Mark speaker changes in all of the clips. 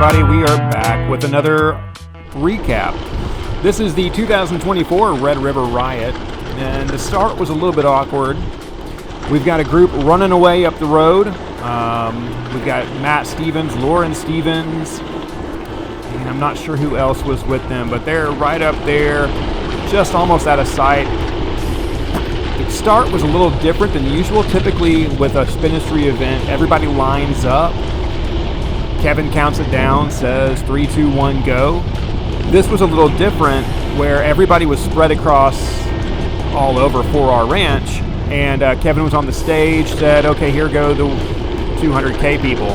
Speaker 1: everybody, we are back with another recap. This is the 2024 Red River Riot, and the start was a little bit awkward. We've got a group running away up the road. We've got Matt Stevens, Lauren Stevens, and I'm not sure who else was with them, but they're right up there, just almost out of sight. The start was a little different than usual. Typically with a Spinistry event, everybody lines up. Kevin counts it down, says 3, 2, 1, go. This was a little different where everybody was spread across all over for our ranch, and Kevin was on the stage, said, okay, here go the 200K people.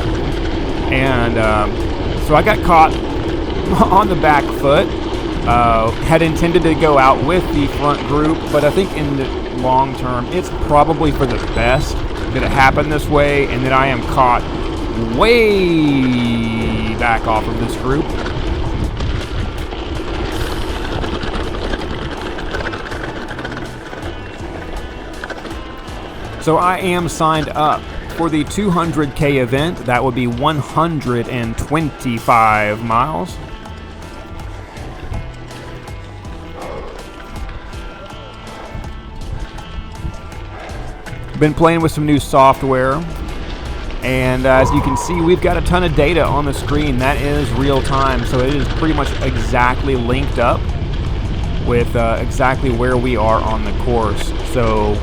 Speaker 1: And so I got caught on the back foot. Had intended to go out with the front group, but I think in the long term, it's probably for the best that it happened this way and that I am caught way back off of this group. So I am signed up for the 200K event. That would be 125 miles. Been playing with some new software, and as you can see, we've got a ton of data on the screen. That is real time, so it is pretty much exactly linked up with exactly where we are on the course. So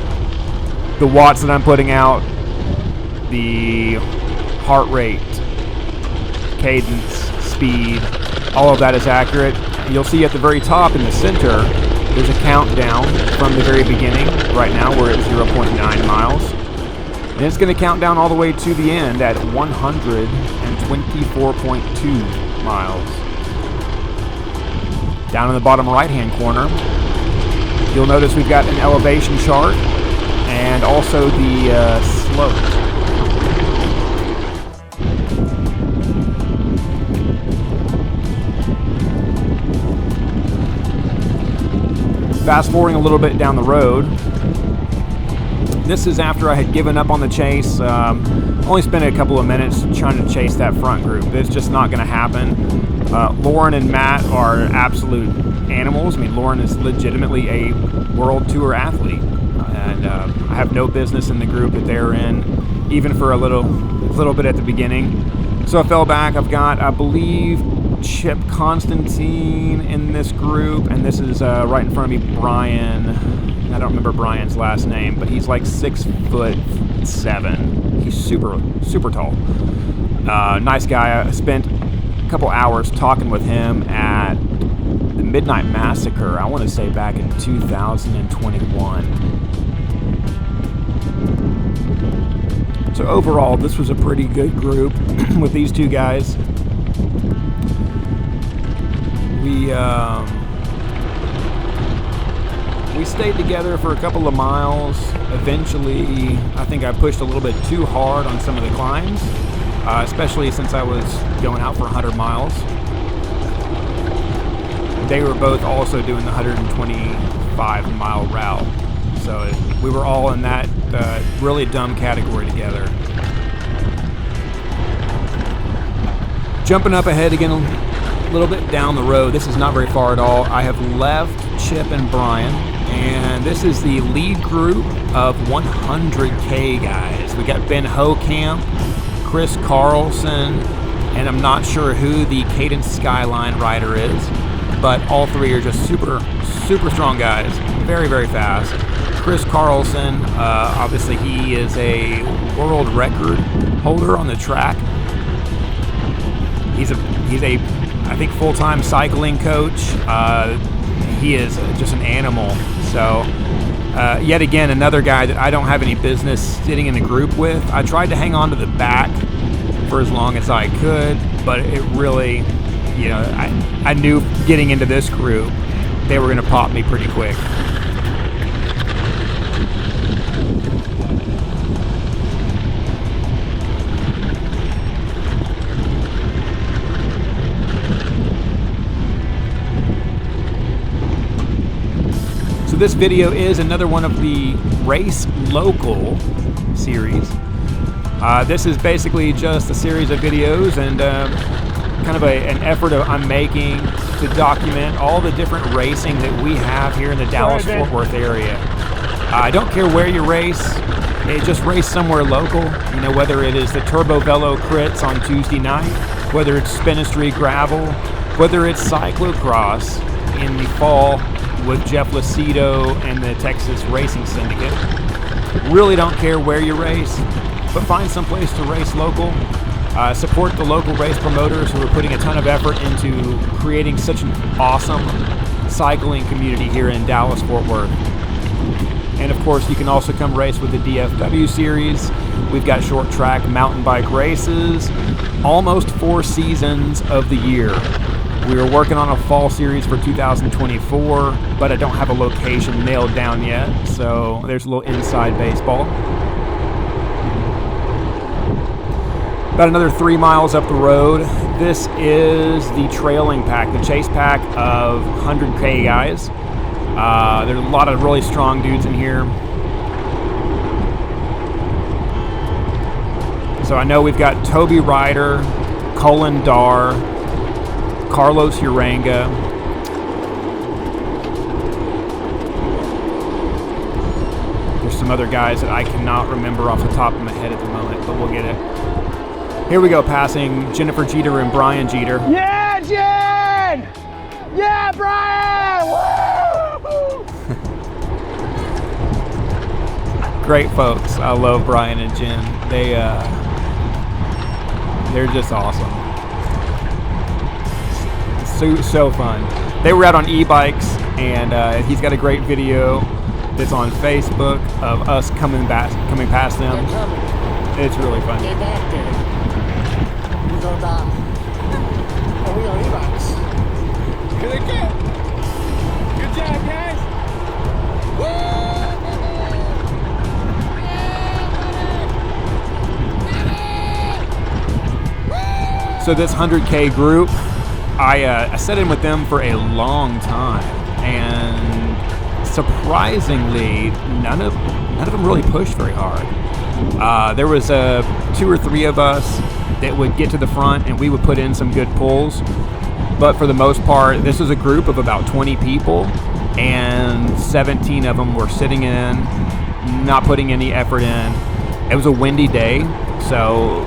Speaker 1: the watts that I'm putting out, the heart rate, cadence, speed, all of that is accurate. You'll see at the very top in the center, there's a countdown from the very beginning. Right now we're at 0.9 miles. And it's going to count down all the way to the end at 124.2 miles. Down in the bottom right-hand corner, you'll notice we've got an elevation chart and also the slope. Fast forwarding a little bit down the road. This is after I had given up on the chase. Only spent a couple of minutes trying to chase that front group. It's just not going to happen. Lauren and Matt are absolute animals. I mean, Lauren is legitimately a world tour athlete, and I have no business in the group that they're in, even for a little bit at the beginning. So I fell back. I've got, I believe, Chip Constantine in this group, and this is right in front of me, Brian. I don't remember Brian's last name, but he's like 6'7". He's super tall. Nice guy. I spent a couple hours talking with him at the Midnight Massacre, I want to say back in 2021. So overall, this was a pretty good group with these two guys. We stayed together for a couple of miles. Eventually, I think I pushed a little bit too hard on some of the climbs, especially since I was going out for 100 miles. They were both also doing the 125-mile route. So we were all in that really dumb category together. Jumping up ahead again a little bit down the road. This is not very far at all. I have left Chip and Brian, and this is the lead group of 100K guys. We got Ben Hokamp, Chris Carlson, and I'm not sure who the Cadence Skyline rider is, but all three are just super strong guys, very fast. Chris Carlson, obviously he is a world record holder on the track. He's a I think full-time cycling coach. He is just an animal. So yet again, another guy that I don't have any business sitting in a group with. I tried to hang on to the back for as long as I could, but it really, you know, I knew getting into this group, they were going to pop me pretty quick. This video is another one of the Race Local series. This is basically just a series of videos, and kind of an effort I'm making to document all the different racing that we have here in the Dallas-Fort Worth area. I don't care where you race. Just race somewhere local, you know, whether it is the Turbo Velo Crits on Tuesday night, whether it's Spinistry Gravel, whether it's cyclocross in the fall with Jeff Lucido and the Texas Racing Syndicate. Really don't care where you race, but find some place to race local. Support the local race promoters who are putting a ton of effort into creating such an awesome cycling community here in Dallas-Fort Worth. And of course, you can also come race with the DFW series. We've got short track mountain bike races, almost 4 seasons of the year. We are working on a fall series for 2024, but I don't have a location nailed down yet, so there's a little inside baseball. About another 3 miles up the road, this is the trailing pack, the chase pack of 100K guys. There's a lot of really strong dudes in here. So I know we've got Toby Ryder, Cullen Dar, Carlos Uranga, there's some other guys that I cannot remember off the top of my head at the moment, but we'll get it. Here we go, passing Jennifer Jeter and Brian Jeter.
Speaker 2: Yeah, Jen! Yeah, Brian! Woo!
Speaker 1: Great folks. I love Brian and Jen. They're just awesome. So fun. They were out on e-bikes, and he's got a great video that's on Facebook of us coming past them.
Speaker 2: They're coming.
Speaker 1: It's really fun.
Speaker 2: Get back there. We're gonna die. Oh, we on e-bikes. Here they come. Good job, guys.
Speaker 1: So this 100K group, I set in with them for a long time, and surprisingly, none of them really pushed very hard. There was 2 or 3 of us that would get to the front, and we would put in some good pulls. But for the most part, this was a group of about 20 people, and 17 of them were sitting in, not putting any effort in. It was a windy day, so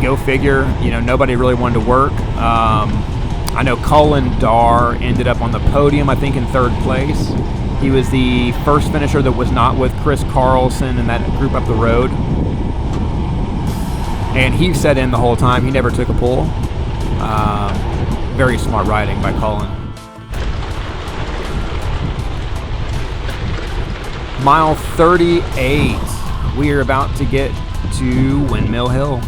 Speaker 1: go figure, you know, nobody really wanted to work. I know Cullen Dar ended up on the podium, I think in 3rd place. He was the first finisher that was not with Chris Carlson and that group up the road. And he sat in the whole time. He never took a pull. Very smart riding by Cullen. Mile 38. We are about to get to Windmill Hill.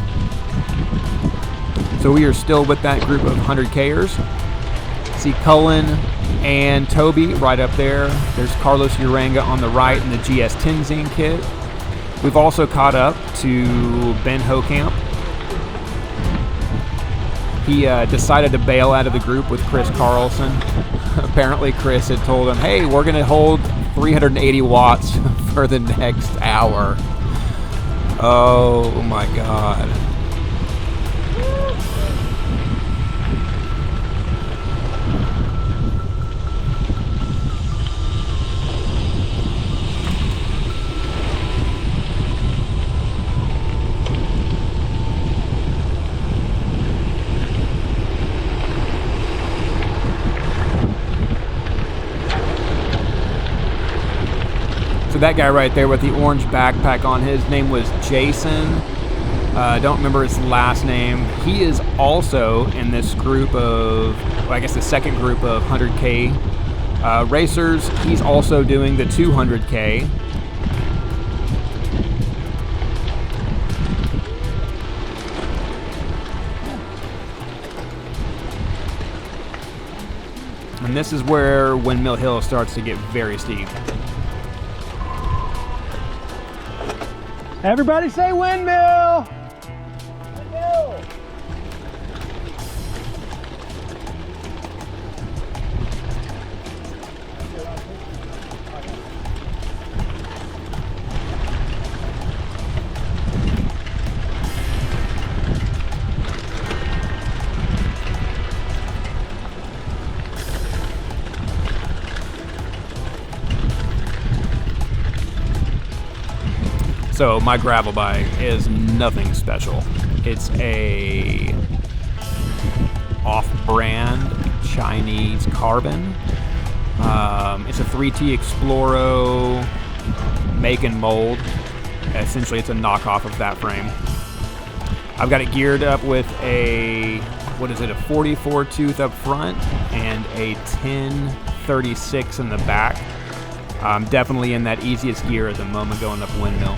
Speaker 1: So we are still with that group of 100Kers. See Cullen and Toby right up there. There's Carlos Uranga on the right in the GS Tenzing kit. We've also caught up to Ben Hokamp. He decided to bail out of the group with Chris Carlson. Apparently Chris had told him, hey, we're going to hold 380 watts for the next hour. Oh my God. That guy right there with the orange backpack on, his name was Jason. I don't remember his last name. He is also in this group of, well, I guess the second group of 100K racers. He's also doing the 200K. And this is where Windmill Hill starts to get very steep.
Speaker 2: Everybody say windmill! Windmill!
Speaker 1: So my gravel bike is nothing special. It's a off-brand Chinese carbon. It's a 3T Exploro make and mold. Essentially, it's a knockoff of that frame. I've got it geared up with a, a 44 tooth up front and a 1036 in the back. I'm definitely in that easiest gear at the moment going up Windmill.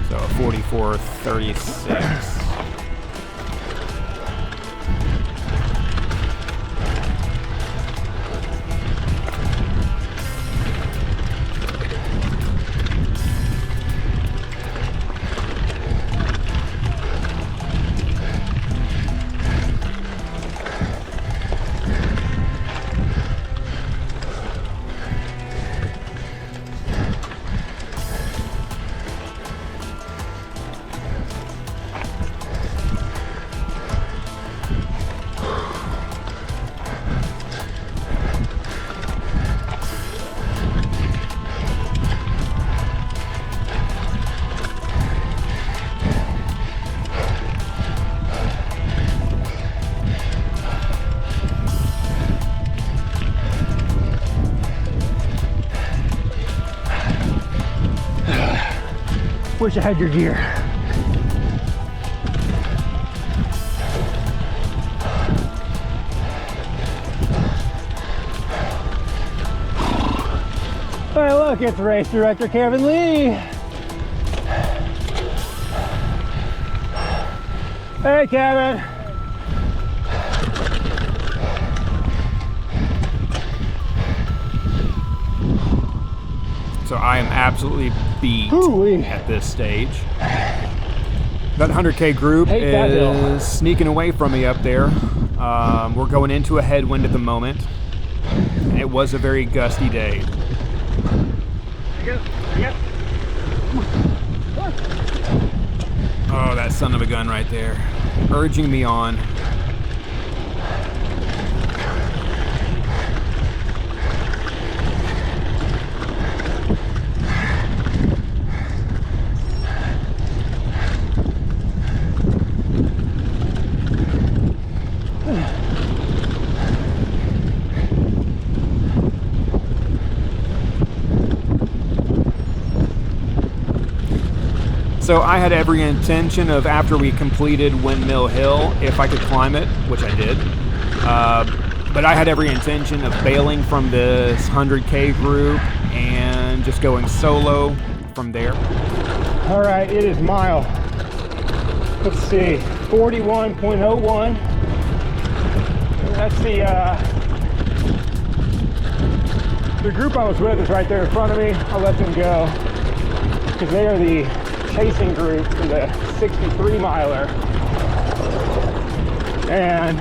Speaker 1: So a 4436.
Speaker 2: Wish I had your gear. Hey, look, it's race director Kevin Lee. Hey, Kevin.
Speaker 1: So I am absolutely beat at this stage. That 100K group is sneaking away from me up there. We're going into a headwind at the moment. And it was a very gusty day. Oh, that son of a gun right there. Urging me on. So I had every intention of, after we completed Windmill Hill, if I could climb it, which I did, but I had every intention of bailing from this 100K group and just going solo from there.
Speaker 2: All right, it is mile, let's see, 41.01. That's the group I was with is right there in front of me. I'll let them go because they are the chasing group for the 63 miler, and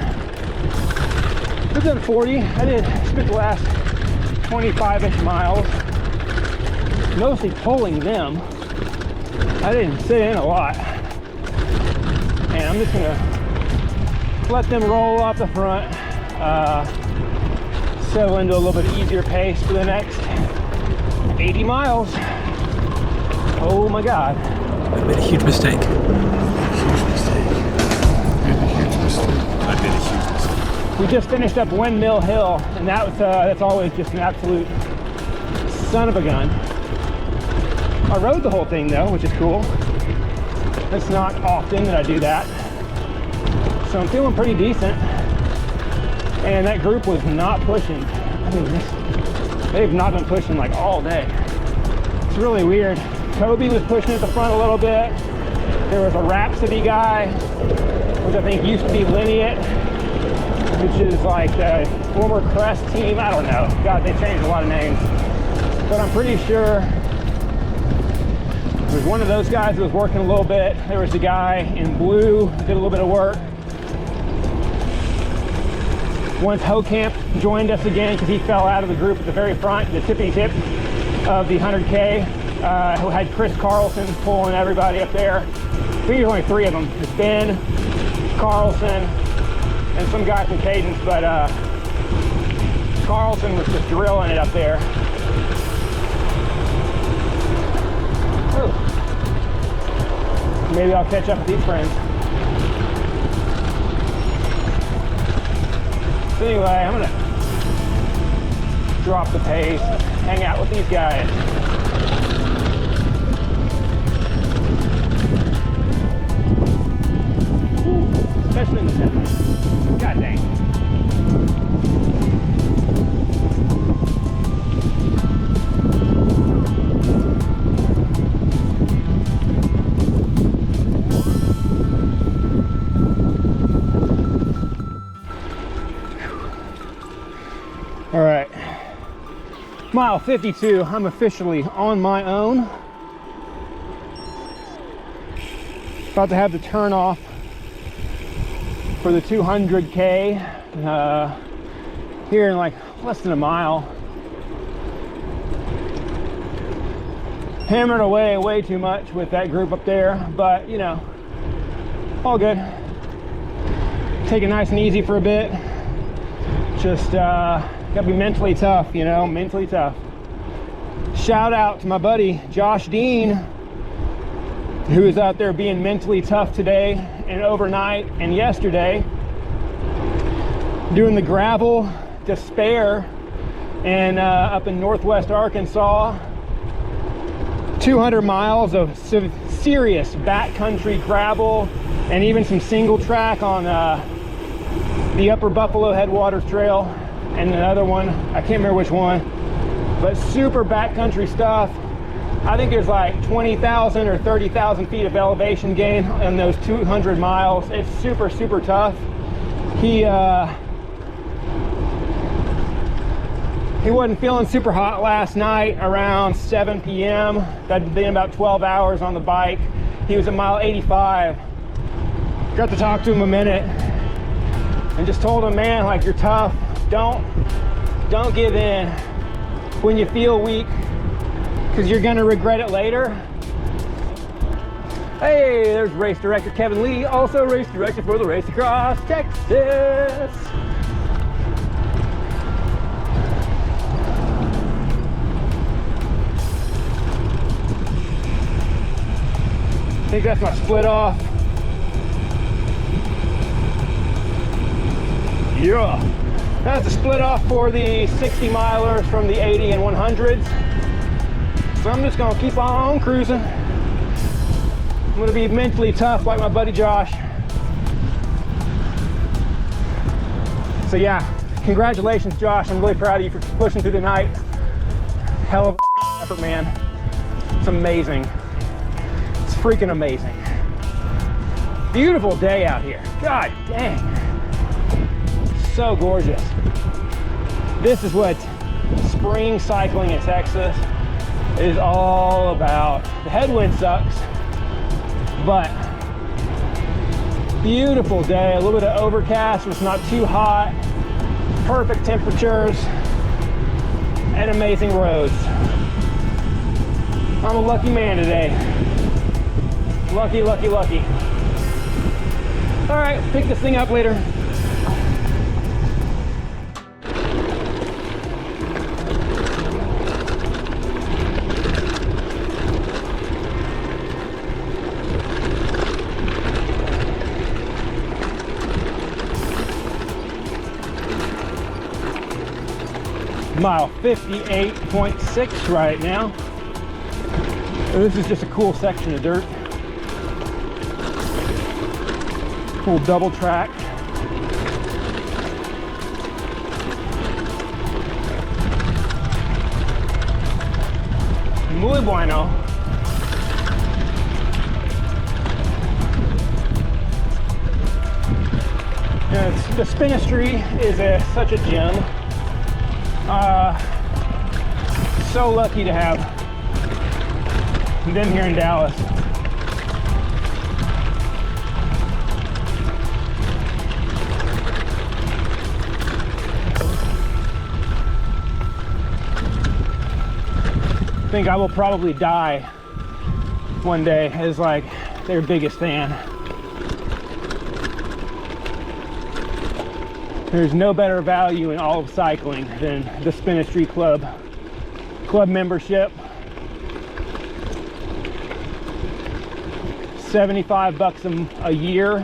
Speaker 2: we've done 40. I did spent the last 25-ish miles mostly pulling them. I didn't sit in a lot, and I'm just gonna let them roll off the front, settle into a little bit easier pace for the next 80 miles. Oh my God.
Speaker 3: I made a huge mistake.
Speaker 2: I made a huge mistake. We just finished up Windmill Hill, and that's always just an absolute son of a gun. I rode the whole thing though, which is cool. It's not often that I do that. So I'm feeling pretty decent. And that group was not pushing. I mean, they've not been pushing like all day. It's really weird. Toby was pushing at the front a little bit. There was a Rhapsody guy, which I think used to be Lineate, which is like the former Crest team. I don't know. God, they changed a lot of names. But I'm pretty sure there was one of those guys that was working a little bit. There was a guy in blue who did a little bit of work. Once Hocamp joined us again because he fell out of the group at the very front, the tippy tip of the 100K. Who had Chris Carlson pulling everybody up there. I think there's only 3 of them. It's Ben, Carlson, and some guy from Cadence, but Carlson was just drilling it up there. Oh. Maybe I'll catch up with these friends. So anyway, I'm gonna drop the pace, hang out with these guys. Especially in the center. God dang. All right, mile 52, I'm officially on my own. About to have the turn off for the 200K here in like less than a mile. Hammered away way too much with that group up there, but you know, all good. Take it nice and easy for a bit. Just gotta be mentally tough, you know, mentally tough. Shout out to my buddy Josh Dean, who is out there being mentally tough today and overnight and yesterday, doing the gravel despair and up in northwest Arkansas. 200 miles of serious backcountry gravel and even some single track on the upper Buffalo Headwaters Trail, and another one, I can't remember which one, but super backcountry stuff. I think there's like 20,000 or 30,000 feet of elevation gain in those 200 miles. It's super, super tough. He wasn't feeling super hot last night around 7 p.m. That'd been about 12 hours on the bike. He was at mile 85. Got to talk to him a minute and just told him, man, like, you're tough. Don't give in when you feel weak, because you're gonna regret it later. Hey, there's race director Kevin Lee, also race director for the Race Across Texas. I think that's my split off. Yeah. That's a split off for the 60 milers from the 80 and 100s. So I'm just gonna keep on cruising. I'm gonna be mentally tough like my buddy Josh. So yeah, congratulations Josh. I'm really proud of you for pushing through the night. Hell of a effort, man. It's amazing. It's freaking amazing. Beautiful day out here. God dang. So gorgeous. This is what spring cycling in Texas is all about. The headwind sucks, but beautiful day. A little bit of overcast, it's not too hot. Perfect temperatures and amazing roads. I'm a lucky man today. Lucky, lucky, lucky. All right, pick this thing up later. Mile 58.6 right now. This is just a cool section of dirt. Cool double track. Muy bueno. Yeah, the Spinistry is such a gem. So lucky to have them here in Dallas. I think I will probably die one day as like their biggest fan. There's no better value in all of cycling than the Spinistry Club membership. $75 a year,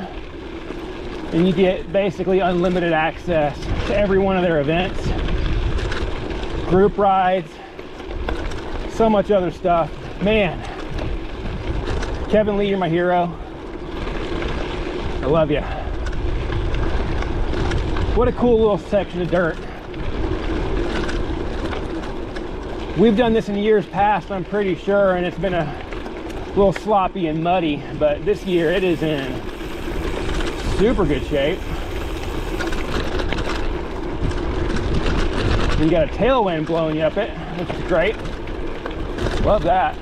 Speaker 2: and you get basically unlimited access to every one of their events, group rides, so much other stuff. Man, Kevin Lee, you're my hero. I love you. What a cool little section of dirt. We've done this in years past, I'm pretty sure, and it's been a little sloppy and muddy, but this year it is in super good shape. You got a tailwind blowing you up it, which is great. Love that.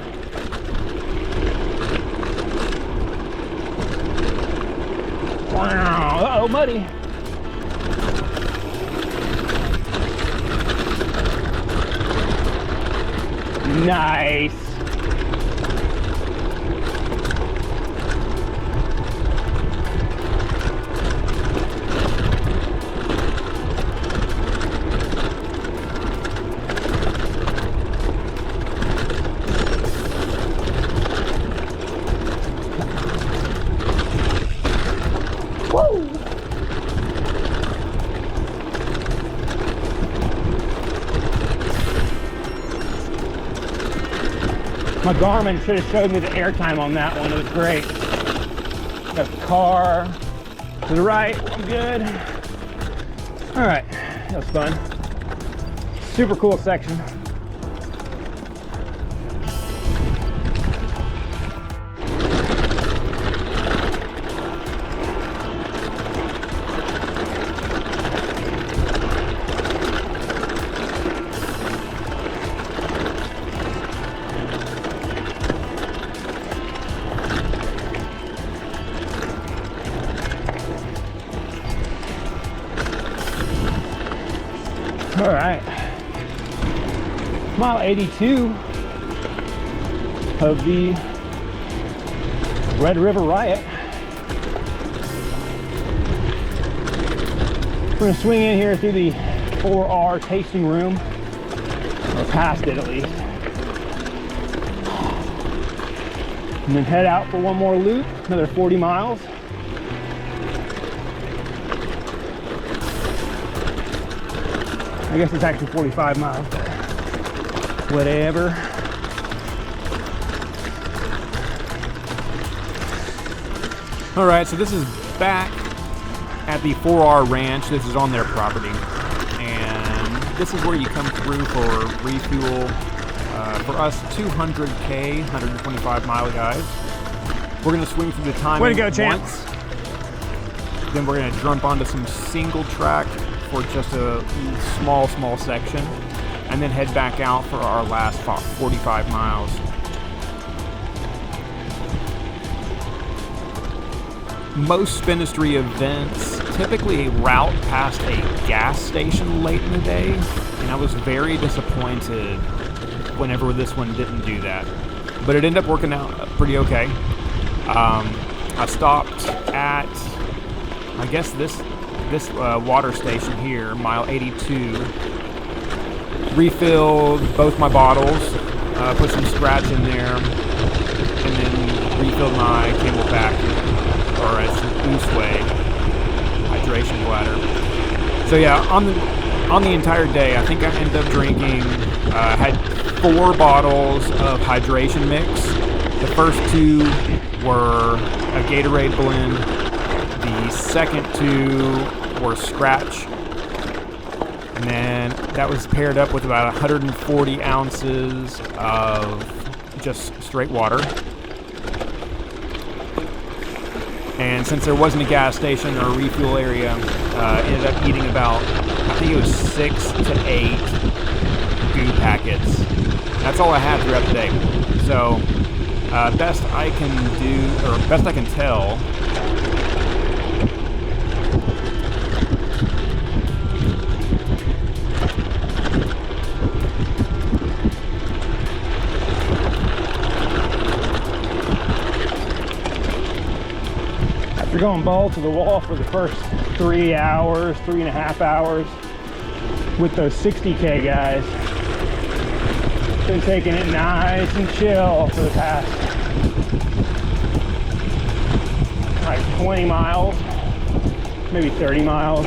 Speaker 2: Wow, uh-oh, muddy. Nice. Woo! My Garmin should have showed me the airtime on that one. It was great. Got the car to the right. I'm good. All right, that was fun. Super cool section. All right, mile 82 of the Red River Riot. We're gonna swing in here through the 4R tasting room, or past it at least, and then head out for one more loop, another 40 miles. I guess it's actually 45 miles, but whatever.
Speaker 1: All right, so this is back at the 4R Ranch. This is on their property, and this is where you come through for refuel. For us 200K, 125 mile guys. We're gonna swing through the timing.
Speaker 2: Way to go, champ.
Speaker 1: Once. Then we're gonna jump onto some single track for just a small section, and then head back out for our last 45 miles. Most Spinistry events typically route past a gas station late in the day, and I was very disappointed whenever this one didn't do that. But it ended up working out pretty okay. I stopped at, I guess this water station here, mile 82, refilled both my bottles, put some scratch in there, and then refilled my Camelback, or as Usway hydration bladder. So yeah, on the entire day, I think I ended up drinking, had 4 bottles of hydration mix. The first 2 were a Gatorade blend. The second 2 were scratch, and then that was paired up with about 140 ounces of just straight water. And since there wasn't a gas station or a refuel area, ended up eating about, I think it was 6 to 8 goo packets. That's all I had throughout the day. So best I can do, or best I can tell,
Speaker 2: After going ball to the wall for the first 3.5 hours with those 60K guys, been taking it nice and chill for the past like 20 miles, maybe 30 miles.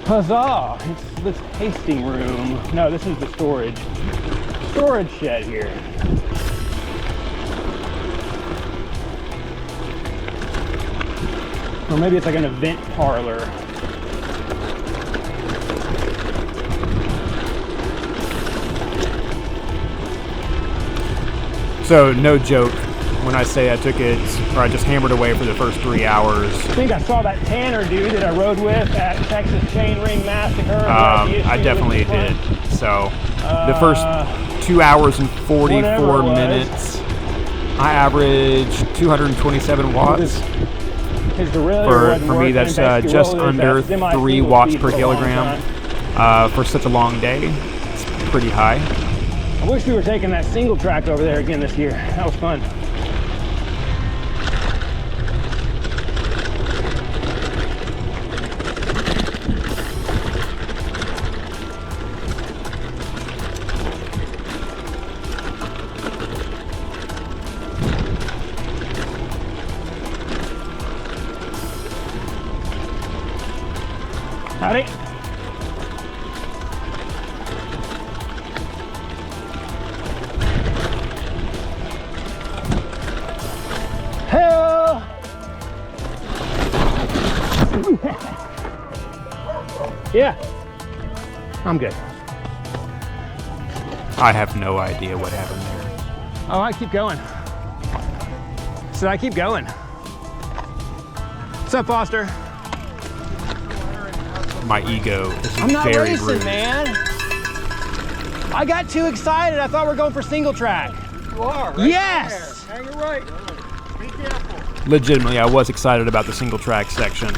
Speaker 2: Huzzah! It's this tasting room. No, this is the storage shed here. Or maybe it's like an event parlor.
Speaker 1: So no joke when I say I took it, or I just hammered away for the first 3 hours.
Speaker 2: I think I saw that Tanner dude that I rode with at Texas Chain Ring Massacre.
Speaker 1: I definitely did. So the first 2 hours and 44 minutes, I averaged 227 watts. For me, that's just under 3 watts per kilogram. For such a long day, it's pretty high.
Speaker 2: I wish we were taking that single track over there again this year. That was fun. Howdy. Hell. Yeah. I'm good.
Speaker 1: I have no idea what happened there.
Speaker 2: Oh, I keep going. So I keep going. What's up, Foster?
Speaker 1: My ego is
Speaker 2: I'm not
Speaker 1: very
Speaker 2: racing,
Speaker 1: rude.
Speaker 2: man. I got too excited. I thought we were going for single track.
Speaker 3: You are. Right.
Speaker 2: Yes.
Speaker 3: Hang it right. Be careful.
Speaker 1: Legitimately, I was excited about the single track section,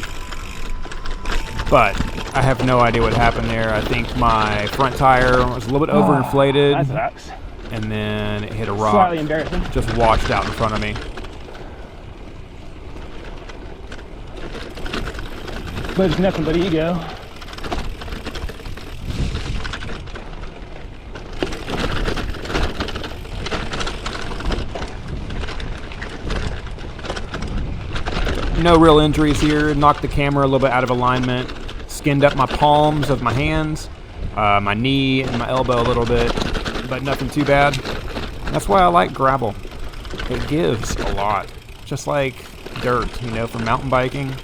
Speaker 1: but I have no idea what happened there. I think my front tire was a little bit overinflated,
Speaker 2: That sucks.
Speaker 1: and then it hit a rock.
Speaker 2: Slightly embarrassing.
Speaker 1: Just washed out in front of me.
Speaker 2: But it's nothing but ego.
Speaker 1: No real injuries here. Knocked the camera a little bit out of alignment. Skinned up my palms of my hands, my knee and my elbow a little bit, but nothing too bad. That's why I like gravel. It gives a lot. Just like dirt, you know, for mountain biking.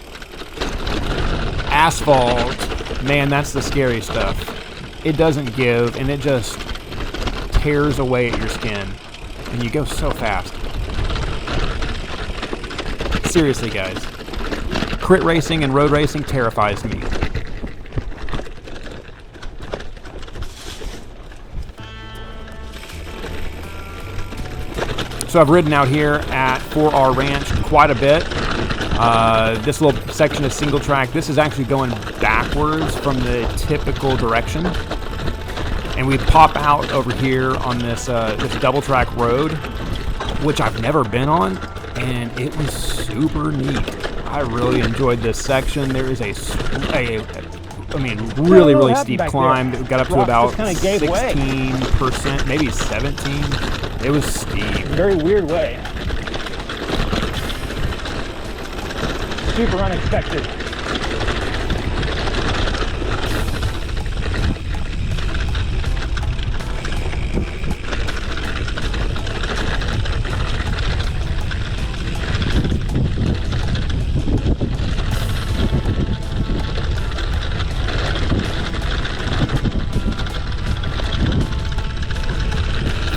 Speaker 1: Asphalt, man, that's the scary stuff. It doesn't give, and it just tears away at your skin, and you go so fast. Seriously, guys, crit racing and road racing terrifies me. So I've ridden out here at 4R Ranch quite a bit. This little section of single track, this is actually going backwards from the typical direction. And we pop out over here on this double track road, which I've never been on, and it was super neat. I really enjoyed this section. There is really steep climb that got up to about 16%, maybe 17%. It was steep.
Speaker 2: Very weird way. Super unexpected.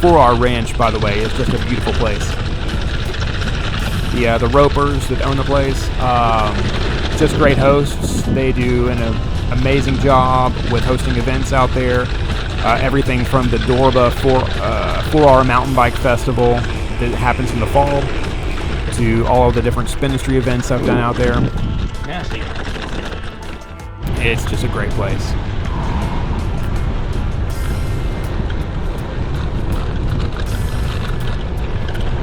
Speaker 1: Our ranch, by the way, is just a beautiful place. The ropers that own the place, just great hosts. They do an amazing job with hosting events out there. Everything from the Dorba 4R Mountain Bike Festival that happens in the fall to all of the different Spinistry events I've done out there.
Speaker 2: Nasty.
Speaker 1: It's just a great place.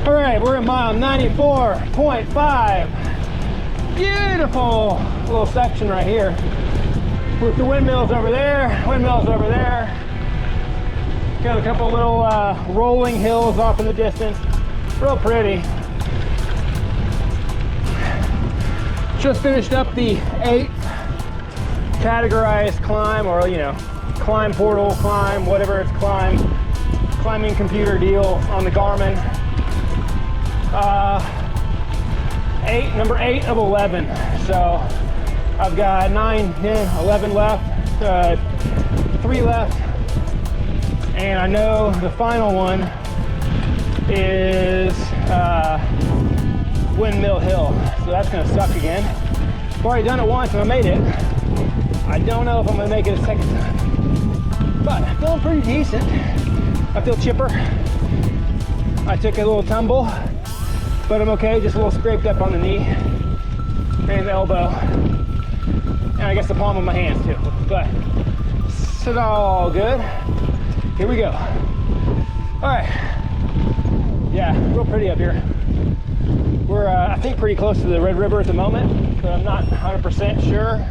Speaker 2: All right, we're at mile 94.5. Beautiful little section right here with the windmills over there, windmills over there. Got a couple little rolling hills off in the distance. Real pretty. Just finished up the 8th categorized climb, or climb portal, climb, whatever it's climbing computer deal on the Garmin. Number 8 of 11. So I've got 9, 10, 11 left, 3 left. And I know the final one is Windmill Hill. So that's gonna suck again. I've already done it once and I made it. I don't know if I'm gonna make it a second time. But I'm feeling pretty decent. I feel chipper. I took a little tumble, but I'm okay, just a little scraped up on the knee and the elbow. And I guess the palm of my hands too. But it's all good. Here we go. All right. Yeah, real pretty up here. We're, I think, pretty close to the Red River at the moment, but I'm not 100% sure.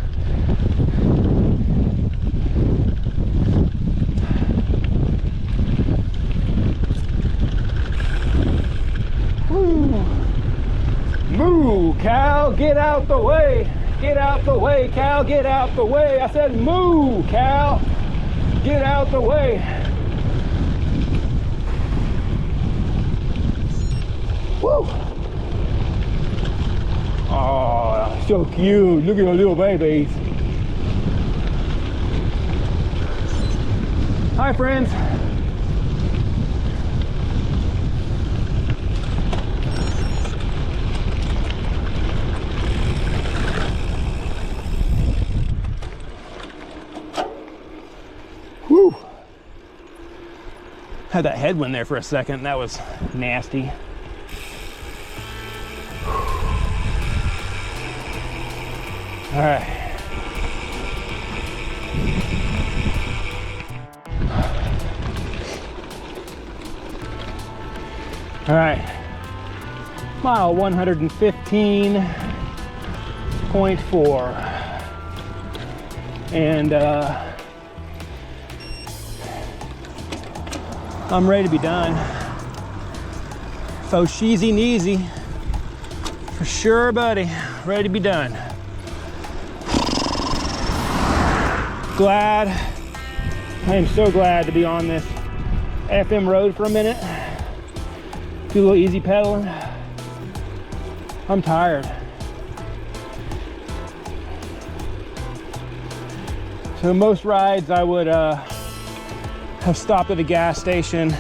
Speaker 2: Woo. Moo, cow, get out the way. Get out the way, cow, get out the way. I said moo, cow, get out the way. Woo. Oh, so cute. Look at your little babies. Hi, friends. Woo. Had that headwind there for a second. That was nasty. All right. All right. Mile 115.4. And I'm ready to be done. So sheezy neezy. For sure, buddy. Ready to be done. Glad, I am so glad to be on this FM road for a minute. Do a little easy pedaling. I'm tired. So most rides I would have stopped at a gas station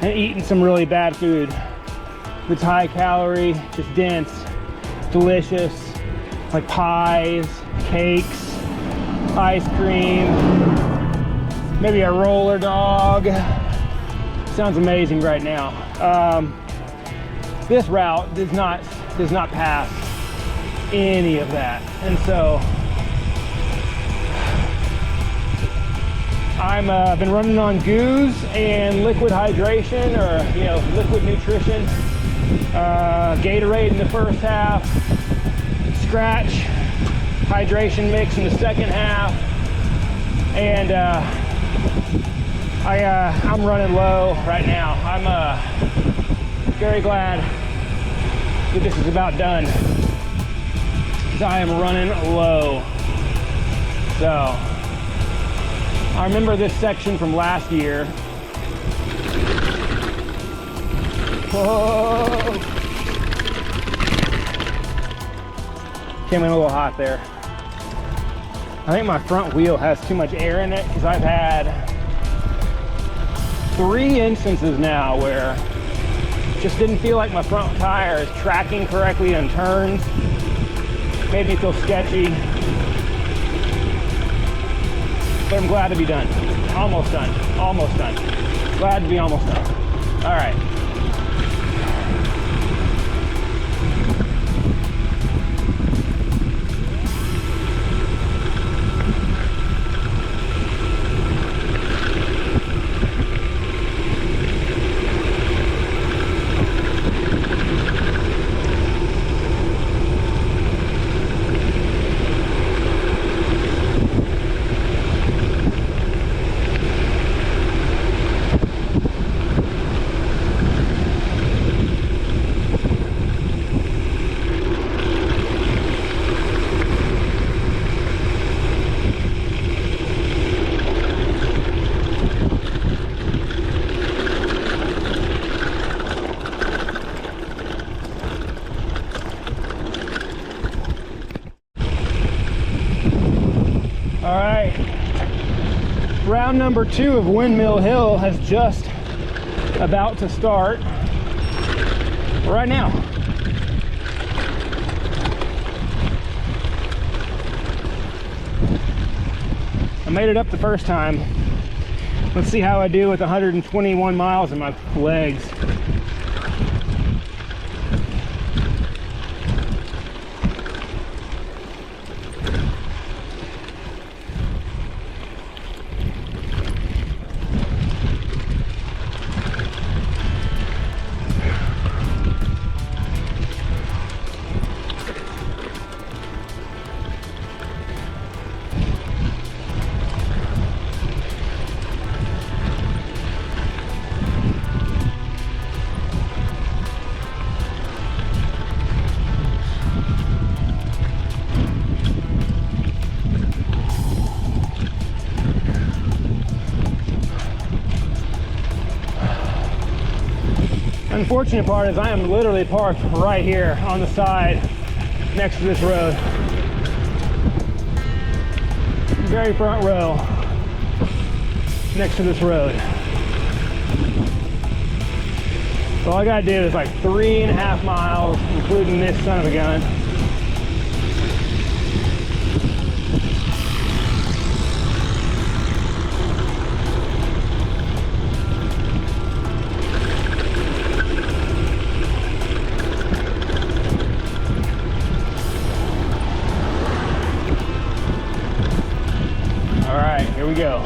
Speaker 2: and eaten some really bad food. It's high calorie, just dense, delicious, like pies, cakes, ice cream, maybe a roller dog. Sounds amazing right now. This route does not pass any of that, and so I've been running on goos and liquid hydration, or liquid nutrition. Gatorade in the first half, scratch hydration mix in the second half, and I'm running low right now. I'm very glad that this is about done, because I am running low. So I remember this section from last year. Whoa! Came in a little hot there. I think my front wheel has too much air in it, because I've had 3 instances now where it just didn't feel like my front tire is tracking correctly in turns. Made me feel sketchy. But I'm glad to be done. Almost done. Almost done. Glad to be almost done. All right. round number 2 of Windmill Hill has just about to start right now. I made it up the first time. Let's see how I do with 121 miles in my legs. Unfortunate part is I am literally parked right here on the side next to this road. Very front row next to this road. So all I gotta do is like 3.5 miles, including this son of a gun. Here we go.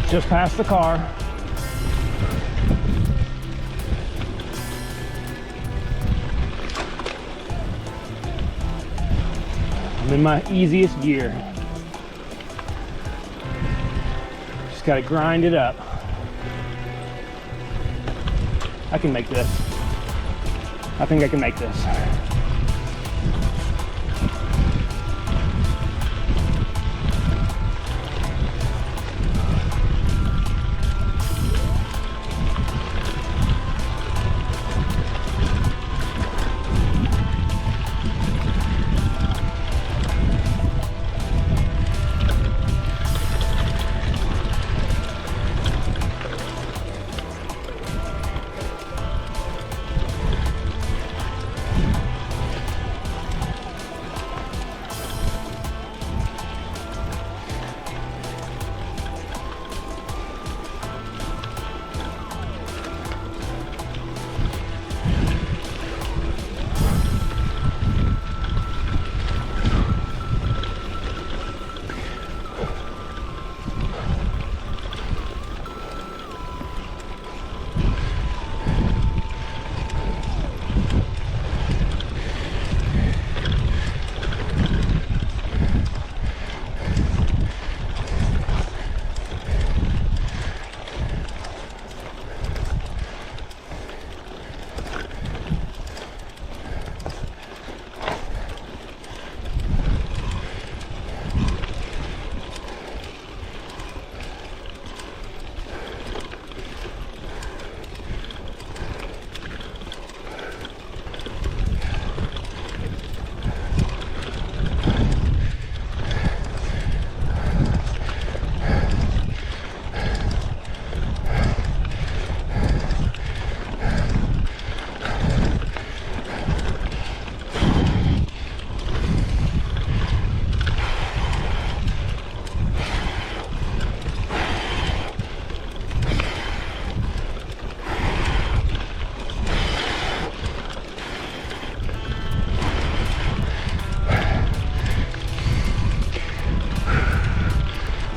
Speaker 2: Just past the car. I'm in my easiest gear. Got to grind it up. I can make this. I think I can make this.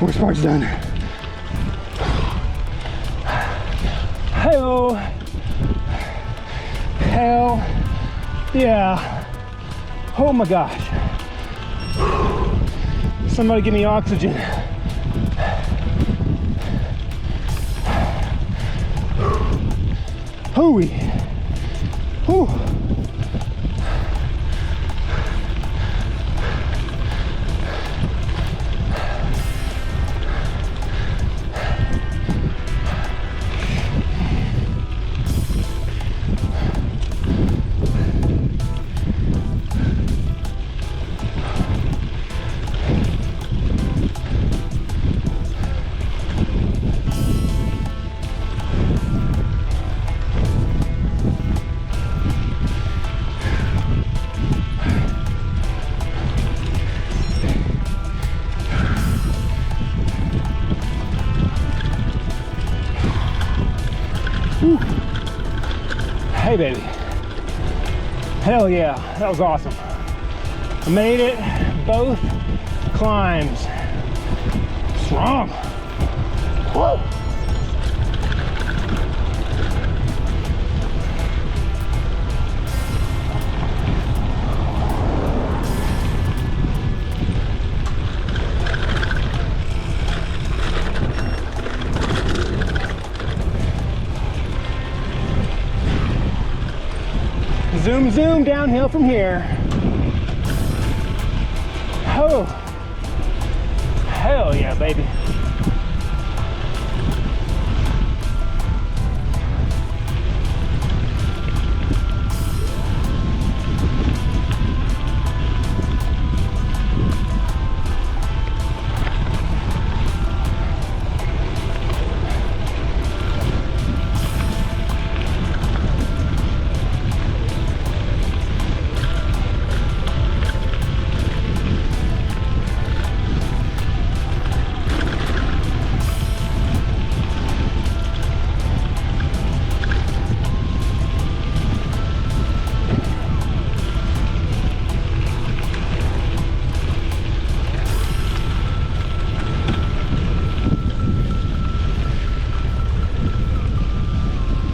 Speaker 2: Worst part's done. Hey-oh. Hell yeah. Oh my gosh. Somebody give me oxygen. Hooey. Whew. Hey, baby. Hell yeah, that was awesome. I made it both climbs. Strong. Whoa. Zoom, zoom, downhill from here. Oh, hell yeah, baby.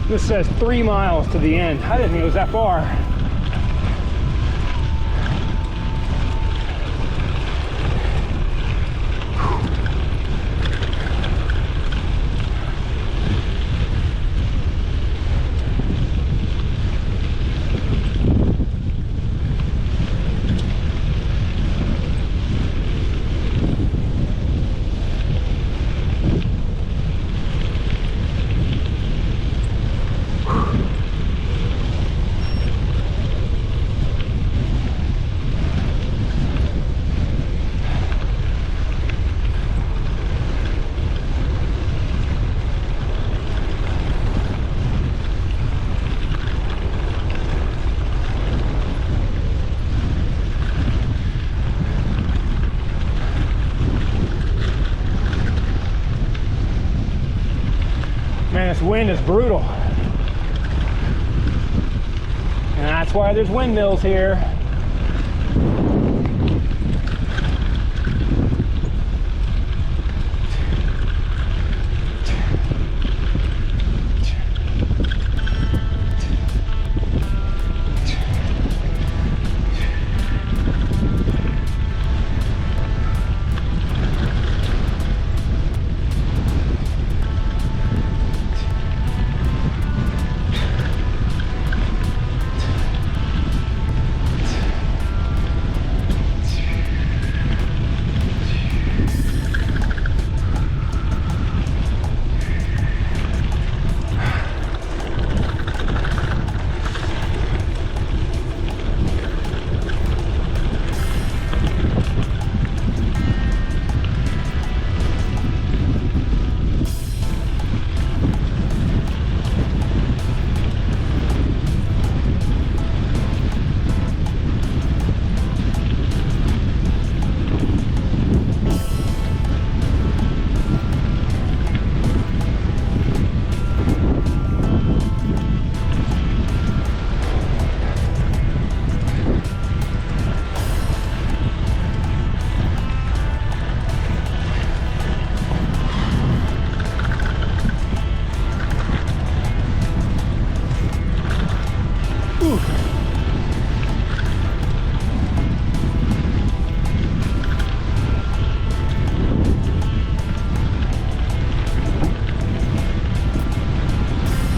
Speaker 2: This says 3 miles to the end. I didn't think it was that far. Man, this wind is brutal. And that's why there's windmills here.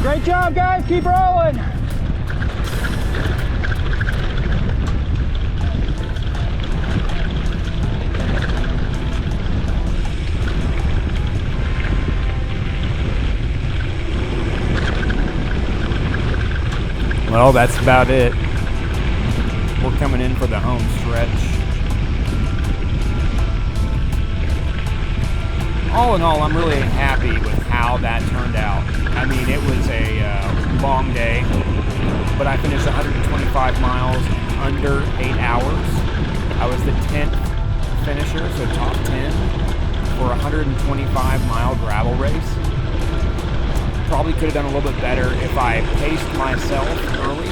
Speaker 2: Great job, guys. Keep rolling.
Speaker 1: Well, that's about it. We're coming in for the home stretch. All in all, I'm really happy with how that turned out. I mean, it was a long day, but I finished 125 miles in under 8 hours. I was the 10th finisher, so top 10 for a 125-mile gravel race. probably could have done a little bit better if I paced myself early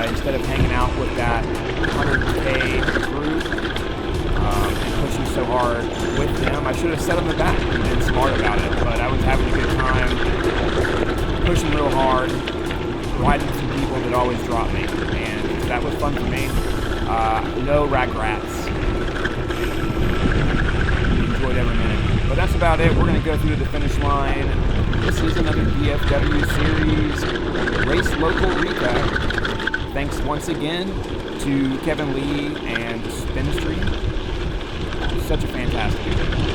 Speaker 1: instead of hanging out with that 100K group and pushing so hard with them. I should have set them back and been smart about it, but I was having a good time pushing real hard, riding some people that always drop me, and that was fun for me. No regrets. Enjoyed every minute. But that's about it. We're going to go through to the finish line. This is another DFW Series Race Local Recap. Thanks once again to Kevin Lee and Spinistry. Such a fantastic event.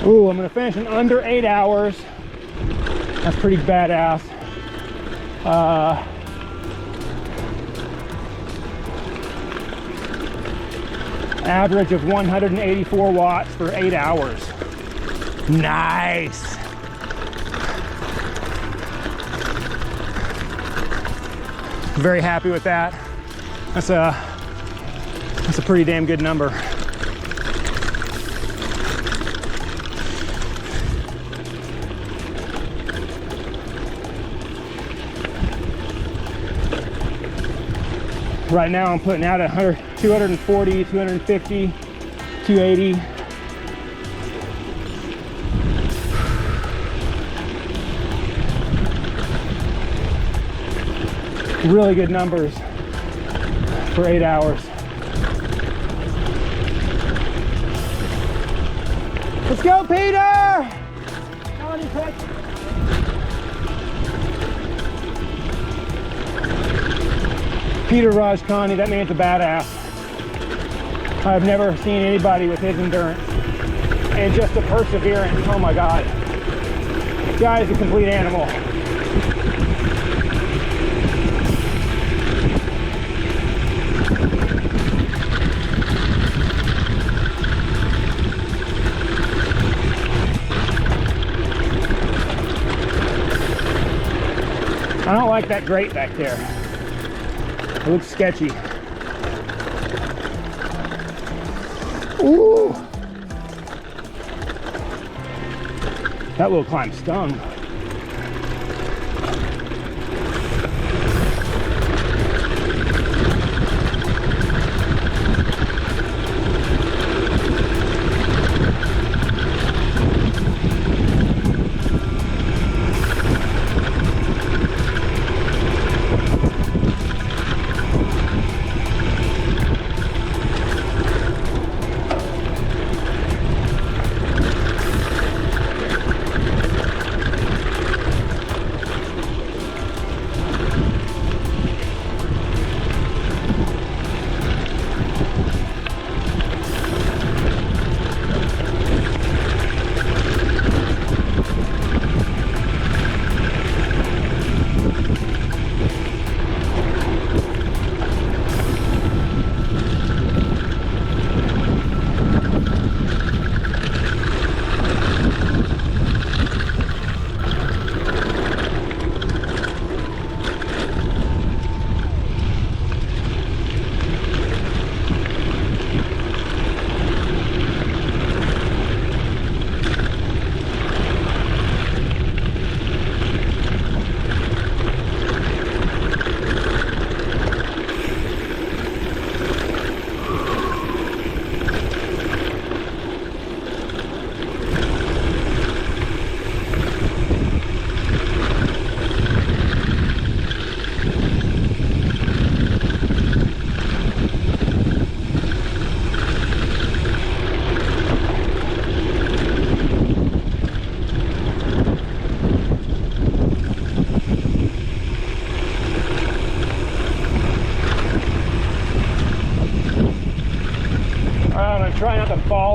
Speaker 2: Ooh, I'm gonna finish in under 8 hours. That's pretty badass. Average of 184 watts for 8 hours. Nice. Very happy with that. That's a pretty damn good number. Right now I'm putting out 240, 250, 280. Really good numbers for 8 hours. Let's go, Peter! Peter Rajkani, that man's a badass. I've never seen anybody with his endurance and just the perseverance. Oh my God. This guy is a complete animal. I don't like that grate back there. It looks sketchy. Ooh! That little climb stung.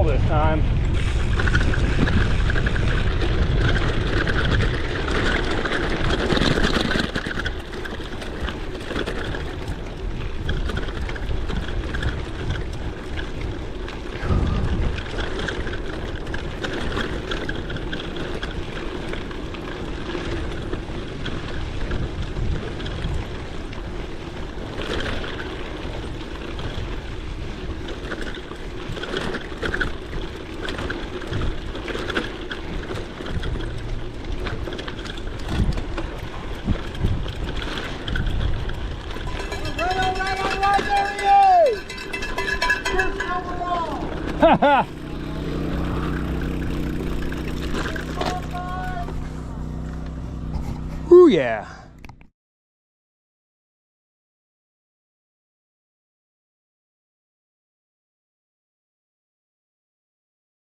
Speaker 2: this time.
Speaker 1: Ooh, yeah.